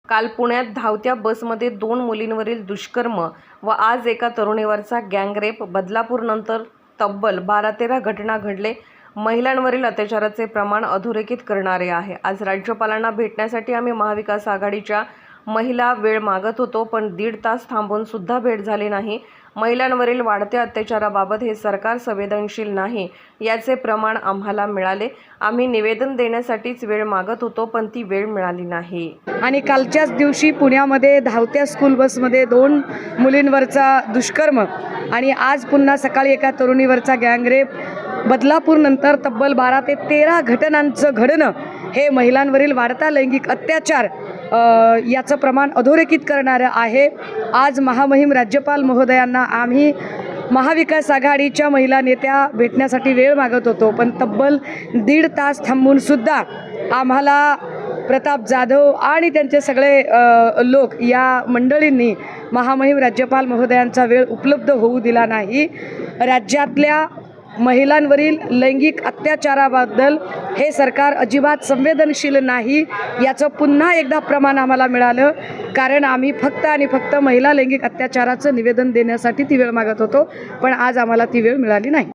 काल पुण्यात धावत्या बसमध्ये 2 मुलींवरील दुष्कर्म व आज एका तरुणीवरचा गँगरेप, बदलापूरनंतर तब्बल 12-13 घटना घडले. महिलांवरील अत्याचाराचे प्रमाण अधोरेखित करणारे आहे. आज राज्यपालांना भेटण्यासाठी आम्ही महाविकास आघाडीच्या महिला वेळ मागत होतो, पण 1.5 तास थांबून सुद्धा भेट झाली नाही. महिलांवरील वाढत्या अत्याचाराबाबत हे सरकार संवेदनशील नाही याचे प्रमाण आम्हाला मिळाले. आम्ही निवेदन देण्यासाठीच वेळ मागत होतो, पण ती वेळ मिळाली नाही. आणि कालच्याच दिवशी पुण्यामध्ये धावत्या स्कूल बसमध्ये 2 मुलींवरचा दुष्कर्म आणि आज पुन्हा सकाळी एका तरुणीवरचा गँगरेप, बदलापूरनंतर तब्बल 12 ते 13 घटनांचं घडणं हे महिलांवरील वाढता लैंगिक अत्याचार याचं प्रमाण अधोरेखित करणारं आहे. आज महामहिम राज्यपाल महोदयांना आम्ही महाविकास आघाडीच्या महिला नेत्या भेटण्यासाठी वेळ मागत होतो, पण तब्बल 1.5 तास थांबूनसुद्धा आम्हाला प्रताप जाधव आणि त्यांचे सगळे लोक या मंडळींनी महामहिम राज्यपाल महोदयांचा वेळ उपलब्ध होऊ दिला नाही. राज्यातल्या महिलांवरील लैंगिक अत्याचाराबद्दल हे सरकार अजिबात संवेदनशील नाही याचं पुन्हा एकदा प्रमाण आम्हाला मिळालं. कारण आम्ही फक्त आणि फक्त महिला लैंगिक अत्याचाराचं निवेदन देण्यासाठी ती वेळ मागत होतो, पण आज आम्हाला ती वेळ मिळाली नाही.